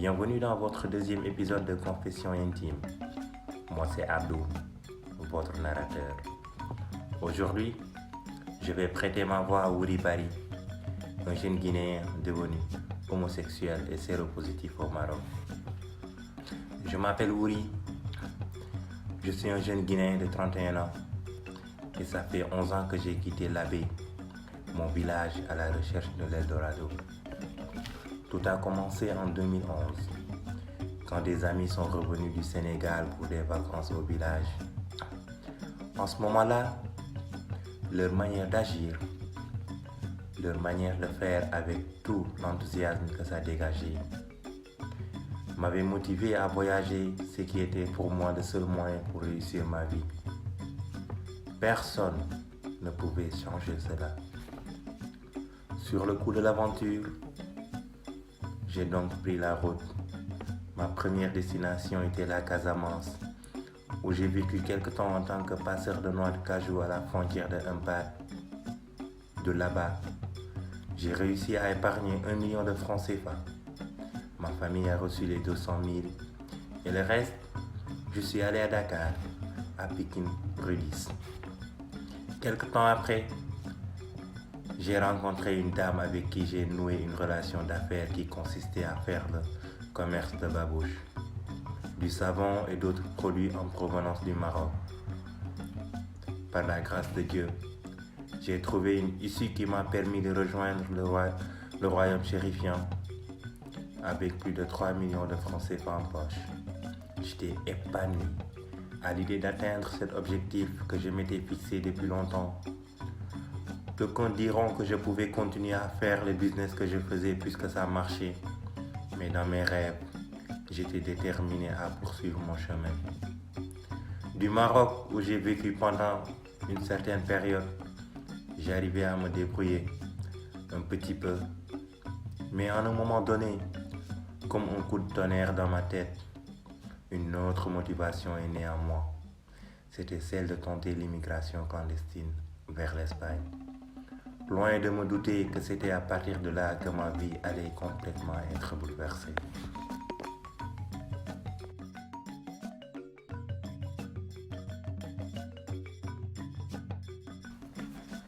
Bienvenue dans votre deuxième épisode de Confession intime. Moi c'est Abdou, votre narrateur. Aujourd'hui, je vais prêter ma voix à Wouri Bari, un jeune Guinéen devenu homosexuel et séropositif au Maroc. Je m'appelle Wouri, je suis un jeune Guinéen de 31 ans et ça fait 11 ans que j'ai quitté l'Abbé, mon village à la recherche de l'Eldorado. Tout a commencé en 2011, quand des amis sont revenus du Sénégal pour des vacances au village. En ce moment-là, leur manière d'agir, leur manière de faire avec tout l'enthousiasme que ça dégageait, m'avait motivé à voyager, ce qui était pour moi le seul moyen pour réussir ma vie. Personne ne pouvait changer cela. Sur le coup de l'aventure, j'ai donc pris la route. Ma première destination était la Casamance, où j'ai vécu quelque temps en tant que passeur de noix de cajou à la frontière de Mpad. De là-bas, j'ai réussi à épargner 1 million de francs CFA. Ma famille a reçu les 200 000 et le reste, je suis allé à Dakar, à Pékin, rue 10. Quelque temps après, j'ai rencontré une dame avec qui j'ai noué une relation d'affaires qui consistait à faire le commerce de babouche, du savon et d'autres produits en provenance du Maroc. Par la grâce de Dieu, j'ai trouvé une issue qui m'a permis de rejoindre le royaume chérifiant avec plus de 3 millions de francs CFA en poche. J'étais épanoui à l'idée d'atteindre cet objectif que je m'étais fixé depuis longtemps. D'aucuns diront que je pouvais continuer à faire le business que je faisais puisque ça marchait. Mais dans mes rêves, j'étais déterminé à poursuivre mon chemin. Du Maroc, où j'ai vécu pendant une certaine période, j'arrivais à me débrouiller un petit peu. Mais à un moment donné, comme un coup de tonnerre dans ma tête, une autre motivation est née en moi. C'était celle de tenter l'immigration clandestine vers l'Espagne. Loin de me douter que c'était à partir de là que ma vie allait complètement être bouleversée.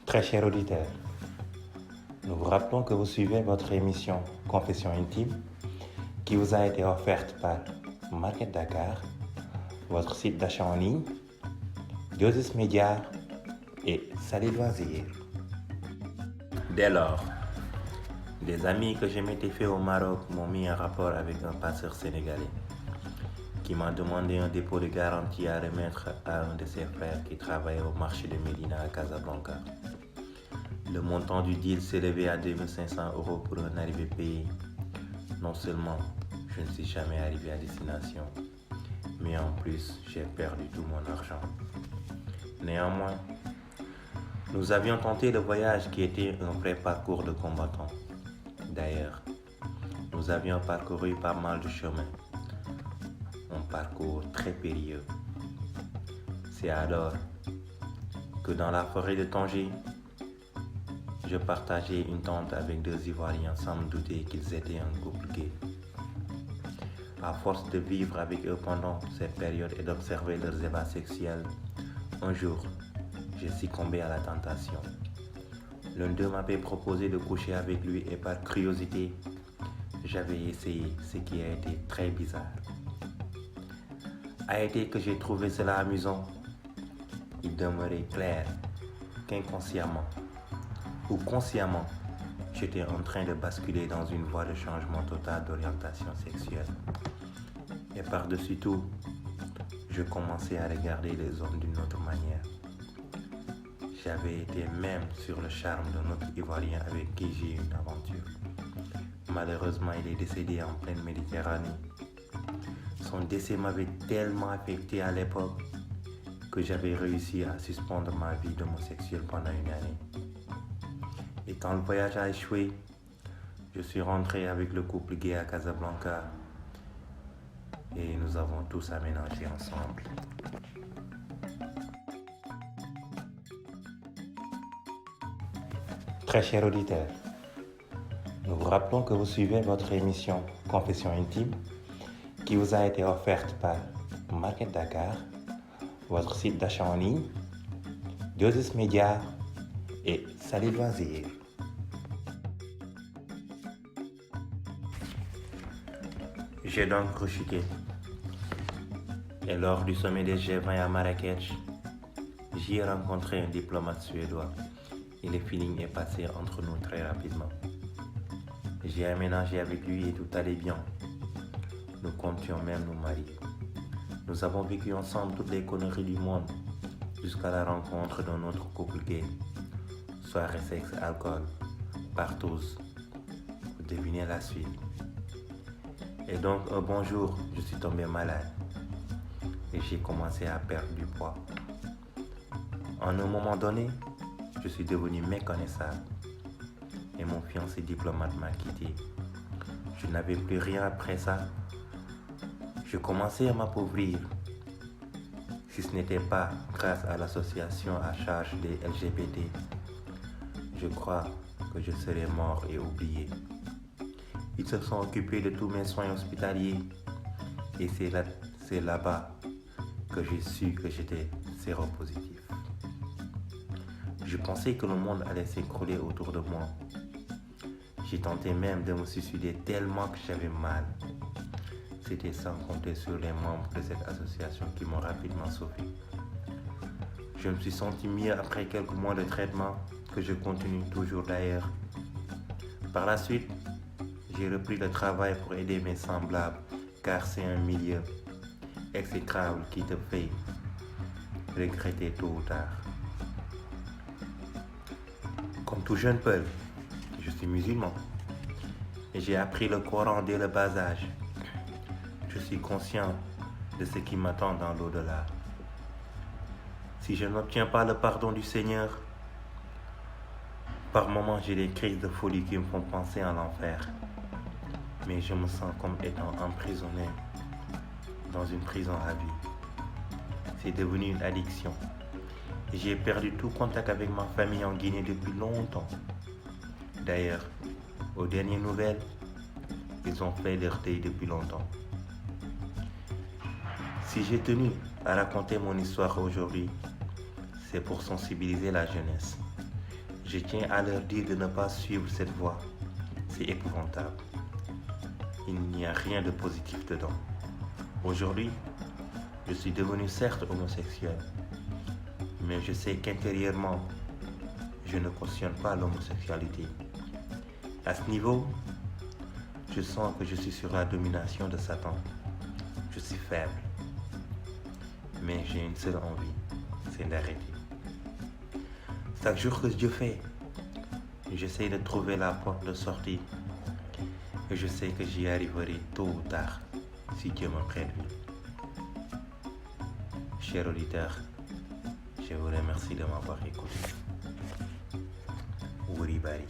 Très cher auditeur, nous vous rappelons que vous suivez votre émission Confession intime qui vous a été offerte par Market Dakar, votre site d'achat en ligne, Diosis Media et Sali Loisirs. Dès lors, des amis que je m'étais fait au Maroc m'ont mis en rapport avec un passeur sénégalais qui m'a demandé un dépôt de garantie à remettre à un de ses frères qui travaillait au marché de Médina à Casablanca. Le montant du deal s'élevait à 2500 € pour un arrivé payé. Non seulement je ne suis jamais arrivé à destination, mais en plus j'ai perdu tout mon argent. Néanmoins, nous avions tenté le voyage qui était un vrai parcours de combattant. D'ailleurs, nous avions parcouru pas mal de chemins, un parcours très périlleux. C'est alors que dans la forêt de Tanger, je partageais une tente avec 2 Ivoiriens sans me douter qu'ils étaient un couple gay. À force de vivre avec eux pendant cette période et d'observer leurs ébats sexuels, un jour, j'ai succombé à la tentation. L'un d'eux m'avait proposé de coucher avec lui et par curiosité, j'avais essayé, ce qui a été très bizarre. A été que j'ai trouvé cela amusant, il demeurait clair qu'inconsciemment ou consciemment, j'étais en train de basculer dans une voie de changement total d'orientation sexuelle. Et par-dessus tout, je commençais à regarder les hommes d'une autre manière. J'avais été même sur le charme d'un autre Ivoirien avec qui j'ai eu une aventure. Malheureusement, il est décédé en pleine Méditerranée. Son décès m'avait tellement affecté à l'époque que j'avais réussi à suspendre ma vie d'homosexuel pendant une année. Et quand le voyage a échoué, je suis rentré avec le couple gay à Casablanca et nous avons tous aménagé ensemble. Très cher auditeur, Nous vous rappelons que vous suivez votre émission Confession intime qui vous a été offerte par Market Dakar, votre site d'achat en ligne, Dosis Media et Salut Loisirs. J'ai donc rechuté. Et lors du sommet des G20 à Marrakech, j'y ai rencontré un diplomate suédois et le feeling est passé entre nous très rapidement. J'ai aménagé avec lui et tout allait bien. Nous comptions même nous marier. Nous avons vécu ensemble toutes les conneries du monde jusqu'à la rencontre d'un autre couple gay. Soirée, sexe, alcool, partous. Vous devinez la suite. Et donc un bon jour, je suis tombé malade et j'ai commencé à perdre du poids. En un moment donné, je suis devenu méconnaissable et mon fiancé diplomate m'a quitté. Je n'avais plus rien après ça. Je commençais à m'appauvrir. Si ce n'était pas grâce à l'association à charge des LGBT, je crois que je serais mort et oublié. Ils se sont occupés de tous mes soins hospitaliers et c'est là-bas que j'ai su que j'étais séropositif. Je pensais que le monde allait s'écrouler autour de moi. J'ai tenté même de me suicider tellement que j'avais mal. C'était sans compter sur les membres de cette association qui m'ont rapidement sauvé. Je me suis senti mieux après quelques mois de traitement que je continue toujours d'ailleurs. Par la suite, j'ai repris le travail pour aider mes semblables car c'est un milieu exécrable qui te fait regretter tôt ou tard. Comme tout jeune Peul, je suis musulman et j'ai appris le Coran dès le bas âge. Je suis conscient de ce qui m'attend dans l'au-delà. Si je n'obtiens pas le pardon du Seigneur, par moments j'ai des crises de folie qui me font penser à l'enfer. Mais je me sens comme étant emprisonné dans une prison à vie. C'est devenu une addiction. Et j'ai perdu tout contact avec ma famille en Guinée depuis longtemps. D'ailleurs, aux dernières nouvelles, ils ont fait leur deuil depuis longtemps. Si j'ai tenu à raconter mon histoire aujourd'hui, c'est pour sensibiliser la jeunesse. Je tiens à leur dire de ne pas suivre cette voie. C'est épouvantable. Il n'y a rien de positif dedans. Aujourd'hui, je suis devenu certes homosexuel, mais je sais qu'intérieurement, je ne cautionne pas l'homosexualité. À ce niveau, je sens que je suis sur la domination de Satan. Je suis faible, mais j'ai une seule envie, c'est d'arrêter. Chaque jour que Dieu fait, j'essaie de trouver la porte de sortie. Et je sais que j'y arriverai tôt ou tard, si Dieu me prête vie. Chers auditeurs, je vous remercie de m'avoir écouté. Wuri Bari.